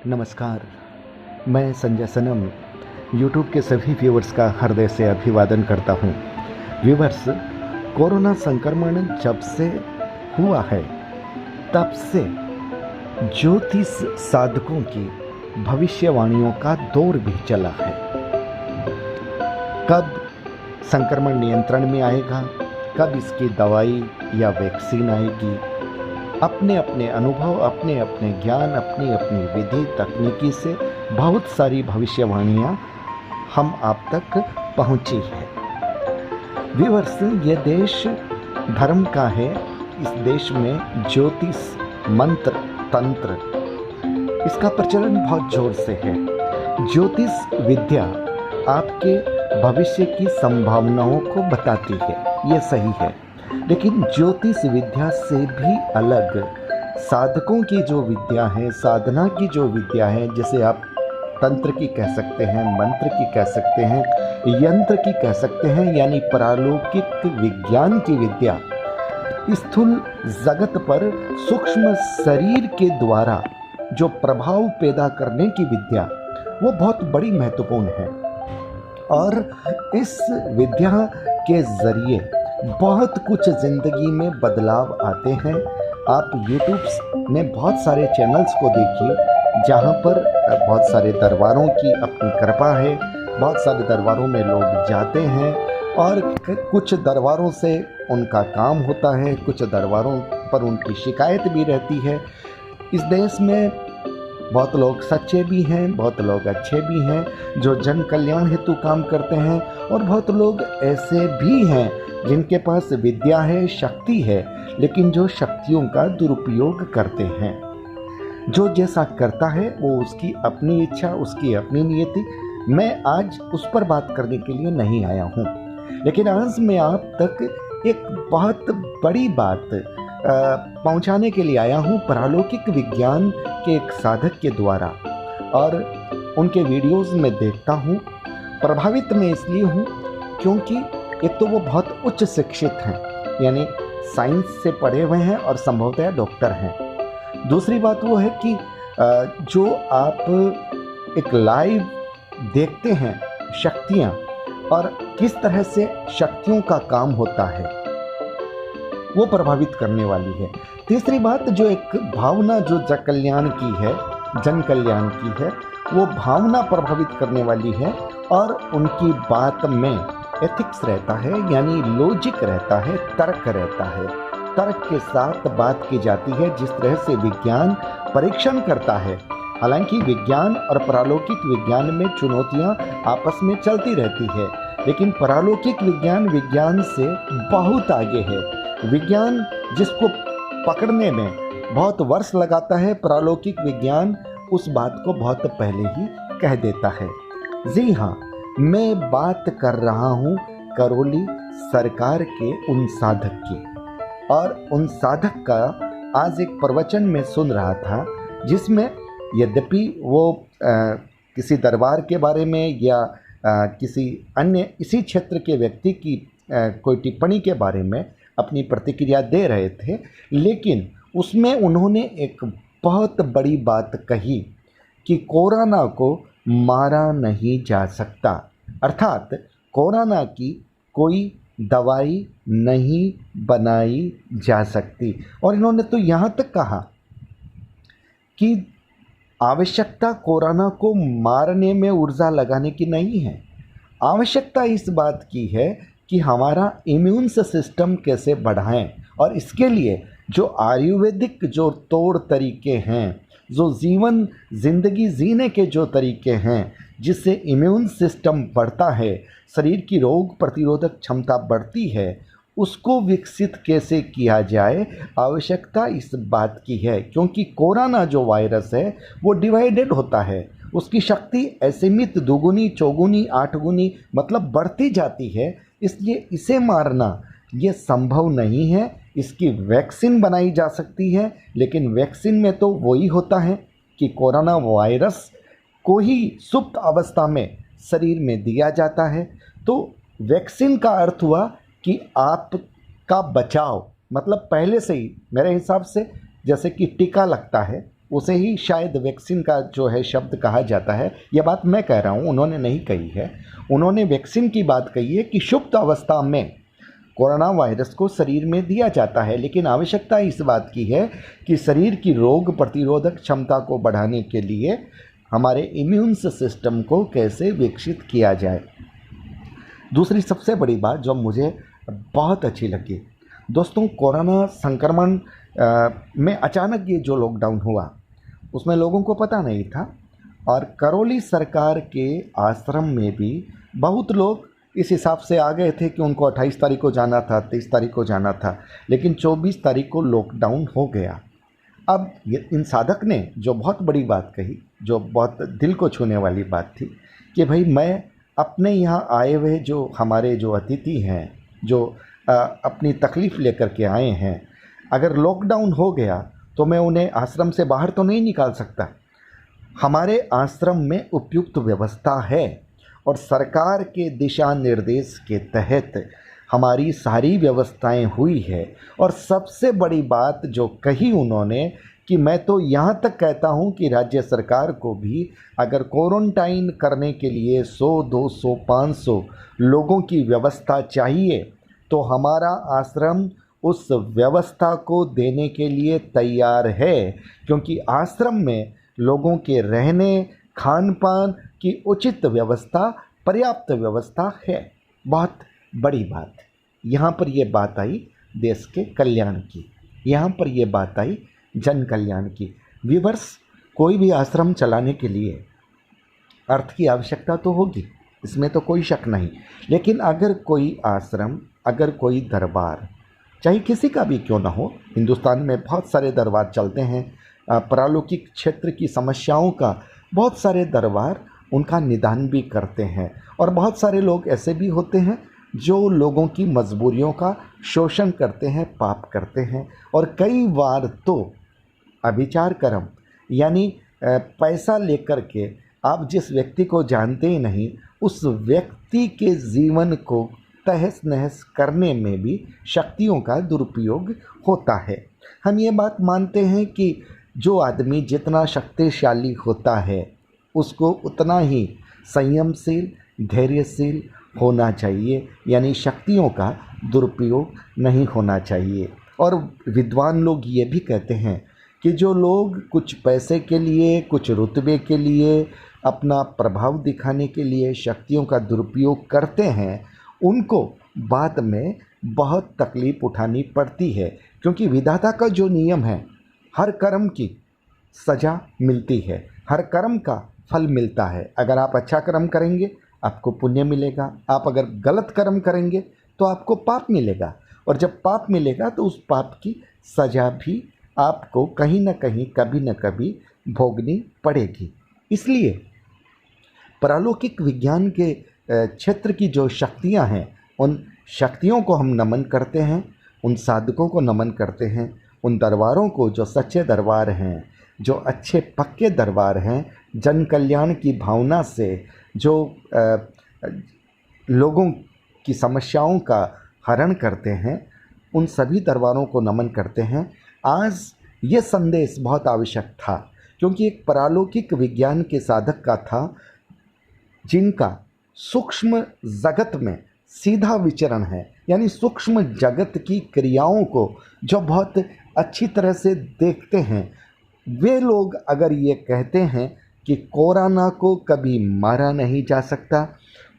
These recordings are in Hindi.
नमस्कार। मैं संजय सनम यूट्यूब के सभी व्यूवर्स का हृदय से अभिवादन करता हूं। व्यूवर्स, कोरोना संक्रमण जब से हुआ है तब से ज्योतिष साधकों की भविष्यवाणियों का दौर भी चला है। कब संक्रमण नियंत्रण में आएगा, कब इसकी दवाई या वैक्सीन आएगी, अपने अपने अनुभव, अपने अपने ज्ञान, अपनी अपनी विधि तकनीकी से बहुत सारी भविष्यवाणियाँ हम आप तक पहुँची है। व्यूअर्स, ये देश धर्म का है। इस देश में ज्योतिष, मंत्र, तंत्र, इसका प्रचलन बहुत जोर से है। ज्योतिष विद्या आपके भविष्य की संभावनाओं को बताती है, ये सही है। लेकिन ज्योतिष विद्या से भी अलग साधकों की जो विद्या है, साधना की जो विद्या है, जिसे आप तंत्र की कह सकते हैं, मंत्र की कह सकते हैं, यंत्र की कह सकते हैं, यानी पारलौकिक विज्ञान की विद्या, स्थूल जगत पर सूक्ष्म शरीर के द्वारा जो प्रभाव पैदा करने की विद्या, वो बहुत बड़ी महत्वपूर्ण है। और इस विद्या के जरिए बहुत कुछ ज़िंदगी में बदलाव आते हैं। आप यूट्यूब में बहुत सारे चैनल्स को देखिए जहाँ पर बहुत सारे दरबारों की अपनी कृपा है, बहुत सारे दरबारों में लोग जाते हैं और कुछ दरबारों से उनका काम होता है, कुछ दरबारों पर उनकी शिकायत भी रहती है। इस देश में बहुत लोग सच्चे भी हैं, बहुत लोग अच्छे भी हैं जो जन कल्याण हेतु काम करते हैं, और बहुत लोग ऐसे भी हैं जिनके पास विद्या है, शक्ति है, लेकिन जो शक्तियों का दुरुपयोग करते हैं। जो जैसा करता है वो उसकी अपनी इच्छा, उसकी अपनी नियति। मैं आज उस पर बात करने के लिए नहीं आया हूँ, लेकिन आज मैं आप तक एक बहुत बड़ी बात पहुंचाने के लिए आया हूं पारलौकिक विज्ञान के एक साधक के द्वारा। और उनके वीडियोस में देखता हूं, प्रभावित मैं इसलिए हूं क्योंकि एक तो वो बहुत उच्च शिक्षित हैं, यानी साइंस से पढ़े हुए हैं और संभवतः डॉक्टर हैं। दूसरी बात वो है कि जो आप एक लाइव देखते हैं शक्तियाँ और किस तरह से शक्तियों का काम होता है, वो प्रभावित करने वाली है। तीसरी बात, जो एक भावना जो जन कल्याण की है, जन कल्याण की है, वो भावना प्रभावित करने वाली है। और उनकी बात में एथिक्स रहता है, यानी लॉजिक रहता है, तर्क रहता है। तर्क के साथ बात की जाती है, जिस तरह से विज्ञान परीक्षण करता है। हालांकि विज्ञान और पारलौकिक विज्ञान में चुनौतियां आपस में चलती रहती है, लेकिन पारलौकिक विज्ञान विज्ञान से बहुत आगे है। विज्ञान जिसको पकड़ने में बहुत वर्ष लगाता है, पारलौकिक विज्ञान उस बात को बहुत पहले ही कह देता है। जी हाँ, मैं बात कर रहा हूँ करौली सरकार के उन साधक की। और उन साधक का आज एक प्रवचन में सुन रहा था, जिसमें यद्यपि वो किसी दरबार के बारे में या किसी अन्य इसी क्षेत्र के व्यक्ति की कोई टिप्पणी के बारे में अपनी प्रतिक्रिया दे रहे थे, लेकिन उसमें उन्होंने एक बहुत बड़ी बात कही कि कोरोना को मारा नहीं जा सकता, अर्थात कोरोना की कोई दवाई नहीं बनाई जा सकती। और इन्होंने तो यहाँ तक कहा कि आवश्यकता कोरोना को मारने में ऊर्जा लगाने की नहीं है, आवश्यकता इस बात की है कि हमारा इम्यून सिस्टम कैसे बढ़ाएं। और इसके लिए जो आयुर्वेदिक जो तौर तरीके हैं, जो ज़िंदगी जीने के जो तरीके हैं, जिससे इम्यून सिस्टम बढ़ता है, शरीर की रोग प्रतिरोधक क्षमता बढ़ती है, उसको विकसित कैसे किया जाए, आवश्यकता इस बात की है। क्योंकि कोरोना जो वायरस है वो डिवाइडेड होता है, उसकी शक्ति असीमित, दुगुनी, चौगुनी, आठगुनी, मतलब बढ़ती जाती है। इसलिए इसे मारना ये संभव नहीं है। इसकी वैक्सीन बनाई जा सकती है, लेकिन वैक्सीन में तो वही होता है कि कोरोना वायरस को ही सुप्त अवस्था में शरीर में दिया जाता है। तो वैक्सीन का अर्थ हुआ कि आपका बचाव, मतलब पहले से ही मेरे हिसाब से जैसे कि टीका लगता है, उसे ही शायद वैक्सीन का जो है शब्द कहा जाता है। यह बात मैं कह रहा हूँ, उन्होंने नहीं कही है। उन्होंने वैक्सीन की बात कही है कि सुप्त अवस्था में कोरोना वायरस को शरीर में दिया जाता है, लेकिन आवश्यकता इस बात की है कि शरीर की रोग प्रतिरोधक क्षमता को बढ़ाने के लिए हमारे इम्यून सिस्टम को कैसे विकसित किया जाए। दूसरी सबसे बड़ी बात जो मुझे बहुत अच्छी लगी दोस्तों, कोरोना संक्रमण में अचानक ये जो लॉकडाउन हुआ उसमें लोगों को पता नहीं था, और करौली सरकार के आश्रम में भी बहुत लोग इस हिसाब से आ गए थे कि उनको 28 तारीख को जाना था, 23 तारीख को जाना था, लेकिन 24 तारीख को लॉकडाउन हो गया। अब ये इन साधक ने जो बहुत बड़ी बात कही, जो बहुत दिल को छूने वाली बात थी कि भाई मैं अपने यहाँ आए हुए जो हमारे जो अतिथि हैं, जो अपनी तकलीफ़ लेकर के आए हैं, अगर लॉकडाउन हो गया तो मैं उन्हें आश्रम से बाहर तो नहीं निकाल सकता। हमारे आश्रम में उपयुक्त व्यवस्था है और सरकार के दिशा निर्देश के तहत हमारी सारी व्यवस्थाएं हुई है। और सबसे बड़ी बात जो कही उन्होंने कि मैं तो यहाँ तक कहता हूँ कि राज्य सरकार को भी अगर क्वारंटाइन करने के लिए 100, 200, 500 लोगों की व्यवस्था चाहिए तो हमारा आश्रम उस व्यवस्था को देने के लिए तैयार है, क्योंकि आश्रम में लोगों के रहने खान पान की उचित व्यवस्था, पर्याप्त व्यवस्था है। बहुत बड़ी बात यहाँ पर ये बात आई देश के कल्याण की, यहाँ पर ये बात आई जन कल्याण की। व्यूअर्स, कोई भी आश्रम चलाने के लिए अर्थ की आवश्यकता तो होगी, इसमें तो कोई शक नहीं, लेकिन अगर कोई आश्रम, अगर कोई दरबार, चाहे किसी का भी क्यों ना हो, हिंदुस्तान में बहुत सारे दरबार चलते हैं, पारलौकिक क्षेत्र की समस्याओं का बहुत सारे दरबार उनका निदान भी करते हैं, और बहुत सारे लोग ऐसे भी होते हैं जो लोगों की मजबूरियों का शोषण करते हैं, पाप करते हैं, और कई बार तो अभिचार कर्म यानी पैसा लेकर के आप जिस व्यक्ति को जानते ही नहीं उस व्यक्ति के जीवन को तहस नहस करने में भी शक्तियों का दुरुपयोग होता है। हम ये बात मानते हैं कि जो आदमी जितना शक्तिशाली होता है उसको उतना ही संयमशील, धैर्यशील होना चाहिए, यानी शक्तियों का दुरुपयोग नहीं होना चाहिए। और विद्वान लोग ये भी कहते हैं कि जो लोग कुछ पैसे के लिए, कुछ रुतबे के लिए, अपना प्रभाव दिखाने के लिए शक्तियों का दुरुपयोग करते हैं, उनको बाद में बहुत तकलीफ़ उठानी पड़ती है, क्योंकि विधाता का जो नियम है, हर कर्म की सज़ा मिलती है, हर कर्म का फल मिलता है। अगर आप अच्छा कर्म करेंगे आपको पुण्य मिलेगा, आप अगर गलत कर्म करेंगे तो आपको पाप मिलेगा, और जब पाप मिलेगा तो उस पाप की सज़ा भी आपको कहीं ना कहीं, कभी न कभी भोगनी पड़ेगी। इसलिए पारलौकिक विज्ञान के क्षेत्र की जो शक्तियां हैं, उन शक्तियों को हम नमन करते हैं, उन साधकों को नमन करते हैं, उन दरबारों को जो सच्चे दरबार हैं, जो अच्छे पक्के दरबार हैं, जन कल्याण की भावना से जो लोगों की समस्याओं का हरण करते हैं, उन सभी दरबारों को नमन करते हैं। आज ये संदेश बहुत आवश्यक था, क्योंकि एक पारलौकिक विज्ञान के साधक का था जिनका सूक्ष्म जगत में सीधा विचरण है, यानी सूक्ष्म जगत की क्रियाओं को जो बहुत अच्छी तरह से देखते हैं। वे लोग अगर ये कहते हैं कि कोरोना को कभी मारा नहीं जा सकता,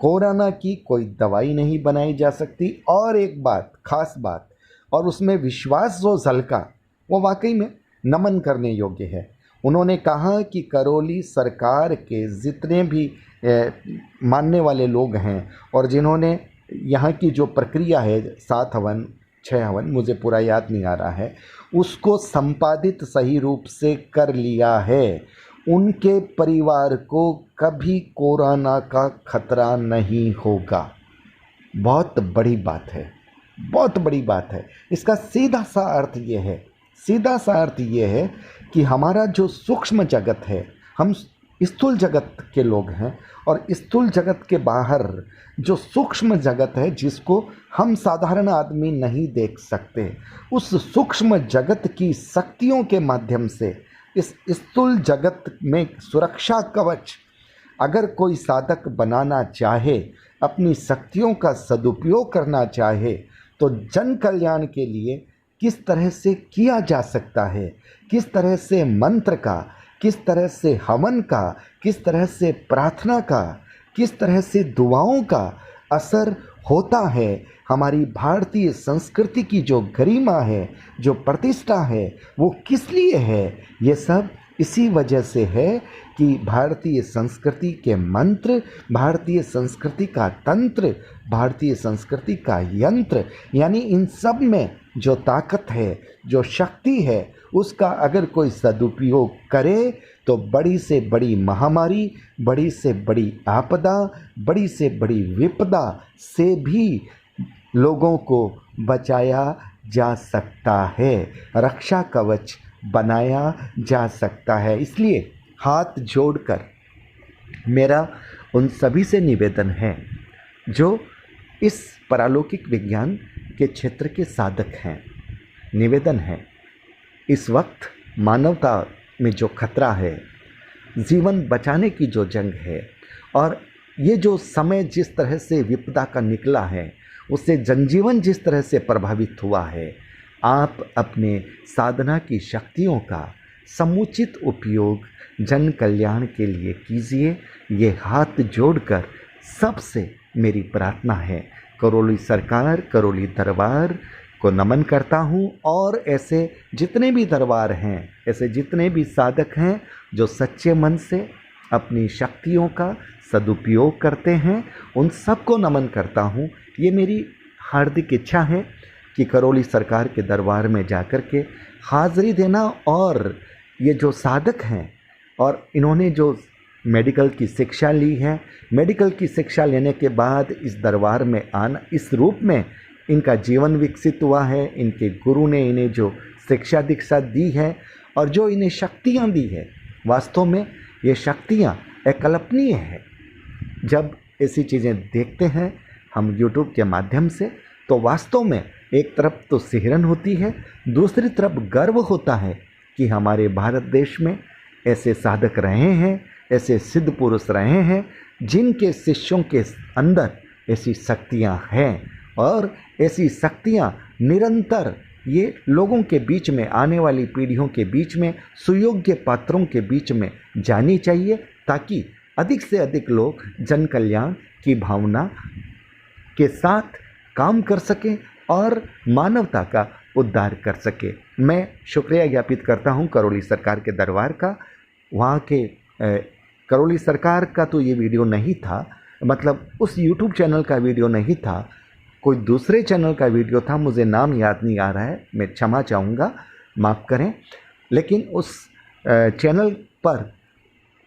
कोरोना की कोई दवाई नहीं बनाई जा सकती, और एक बात, खास बात, और उसमें विश्वास जो झलका वो वाकई में नमन करने योग्य है। उन्होंने कहा कि करौली सरकार के जितने भी मानने वाले लोग हैं और जिन्होंने यहाँ की जो प्रक्रिया है 7 हवन 6 हवन, मुझे पूरा याद नहीं आ रहा है, उसको संपादित सही रूप से कर लिया है, उनके परिवार को कभी कोरोना का खतरा नहीं होगा। बहुत बड़ी बात है, बहुत बड़ी बात है। इसका सीधा सा अर्थ ये है, सीधा सा अर्थ ये है कि हमारा जो सूक्ष्म जगत है, हम स्थूल जगत के लोग हैं, और स्थूल जगत के बाहर जो सूक्ष्म जगत है जिसको हम साधारण आदमी नहीं देख सकते, उस सूक्ष्म जगत की शक्तियों के माध्यम से इस स्थूल जगत में सुरक्षा कवच अगर कोई साधक बनाना चाहे, अपनी शक्तियों का सदुपयोग करना चाहे, तो जन कल्याण के लिए किस तरह से किया जा सकता है, किस तरह से मंत्र का, किस तरह से हवन का, किस तरह से प्रार्थना का, किस तरह से दुआओं का असर होता है, हमारी भारतीय संस्कृति की जो गरिमा है, जो प्रतिष्ठा है, वो किस लिए है, ये सब इसी वजह से है कि भारतीय संस्कृति के मंत्र, भारतीय संस्कृति का तंत्र, भारतीय संस्कृति का यंत्र, यानी इन सब में जो ताकत है, जो शक्ति है, उसका अगर कोई सदुपयोग करे तो बड़ी से बड़ी महामारी, बड़ी से बड़ी आपदा, बड़ी से बड़ी विपदा से भी लोगों को बचाया जा सकता है, रक्षा कवच बनाया जा सकता है। इसलिए हाथ जोड़कर मेरा उन सभी से निवेदन है जो इस पारलौकिक विज्ञान के क्षेत्र के साधक हैं। निवेदन है, इस वक्त मानवता में जो खतरा है, जीवन बचाने की जो जंग है, और ये जो समय जिस तरह से विपदा का निकला है, उससे जनजीवन जिस तरह से प्रभावित हुआ है, आप अपने साधना की शक्तियों का समुचित उपयोग जन कल्याण के लिए कीजिए। ये हाथ जोड़कर सबसे मेरी प्रार्थना है। करौली सरकार, करौली दरबार को नमन करता हूँ, और ऐसे जितने भी दरबार हैं, ऐसे जितने भी साधक हैं जो सच्चे मन से अपनी शक्तियों का सदुपयोग करते हैं, उन सबको नमन करता हूँ। ये मेरी हार्दिक इच्छा है कि करौली सरकार के दरबार में जाकर के हाज़री देना, और ये जो साधक हैं और इन्होंने जो मेडिकल की शिक्षा ली है, मेडिकल की शिक्षा लेने के बाद इस दरबार में आना, इस रूप में इनका जीवन विकसित हुआ है, इनके गुरु ने इन्हें जो शिक्षा दीक्षा दी है और जो इन्हें शक्तियाँ दी है, वास्तव में ये शक्तियाँ अकल्पनीय है। जब ऐसी चीज़ें देखते हैं हम यूट्यूब के माध्यम से, तो वास्तव में एक तरफ तो सिहरन होती है, दूसरी तरफ गर्व होता है कि हमारे भारत देश में ऐसे साधक रहे हैं, ऐसे सिद्ध पुरुष रहे हैं जिनके शिष्यों के अंदर ऐसी शक्तियां हैं, और ऐसी शक्तियां निरंतर ये लोगों के बीच में, आने वाली पीढ़ियों के बीच में, सुयोग्य पात्रों के बीच में जानी चाहिए, ताकि अधिक से अधिक लोग जन कल्याण की भावना के साथ काम कर सकें और मानवता का उद्धार कर सके। मैं शुक्रिया ज्ञापित करता हूं करौली सरकार के दरबार का। वहाँ के करौली सरकार का तो ये वीडियो नहीं था, मतलब उस यूट्यूब चैनल का वीडियो नहीं था, कोई दूसरे चैनल का वीडियो था, मुझे नाम याद नहीं आ रहा है, मैं क्षमा चाहूँगा, माफ़ करें। लेकिन उस चैनल पर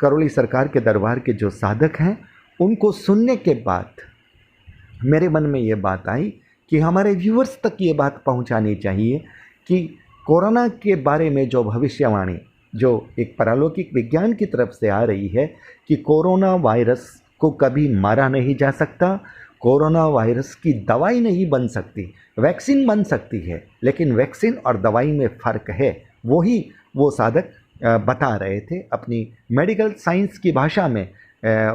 करौली सरकार के दरबार के जो साधक हैं, उनको सुनने के बाद मेरे मन में ये बात आई कि हमारे व्यूअर्स तक ये बात पहुंचानी चाहिए कि कोरोना के बारे में जो भविष्यवाणी जो एक पारलौकिक विज्ञान की तरफ से आ रही है कि कोरोना वायरस को कभी मारा नहीं जा सकता, कोरोना वायरस की दवाई नहीं बन सकती, वैक्सीन बन सकती है, लेकिन वैक्सीन और दवाई में फ़र्क है। वही वो साधक बता रहे थे अपनी मेडिकल साइंस की भाषा में,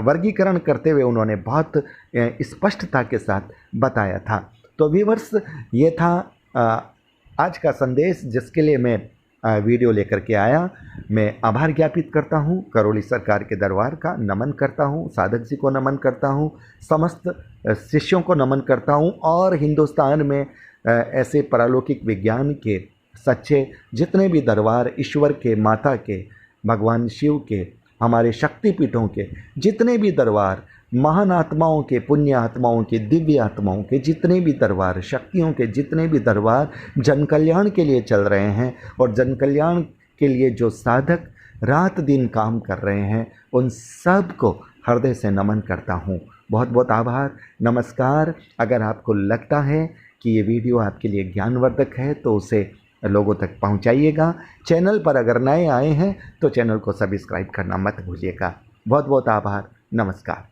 वर्गीकरण करते हुए उन्होंने बहुत स्पष्टता के साथ बताया था। तो व्यूअर्स, ये था आज का संदेश जिसके लिए मैं वीडियो लेकर के आया। मैं आभार ज्ञापित करता हूँ, करौली सरकार के दरबार का नमन करता हूँ, साधक जी को नमन करता हूँ, समस्त शिष्यों को नमन करता हूँ, और हिंदुस्तान में ऐसे पारलौकिक विज्ञान के सच्चे जितने भी दरबार, ईश्वर के, माता के, भगवान शिव के, हमारे शक्तिपीठों के जितने भी दरबार, महान आत्माओं के, पुण्य आत्माओं के, दिव्य आत्माओं के जितने भी दरबार, शक्तियों के जितने भी दरबार जन कल्याण के लिए चल रहे हैं, और जन कल्याण के लिए जो साधक रात दिन काम कर रहे हैं, उन सब को हृदय से नमन करता हूँ। बहुत बहुत आभार, नमस्कार। अगर आपको लगता है कि ये वीडियो आपके लिए ज्ञानवर्धक है तो उसे लोगों तक पहुंचाइएगा। चैनल पर अगर नए आए हैं तो चैनल को सब्सक्राइब करना मत भूलिएगा। बहुत बहुत आभार, नमस्कार।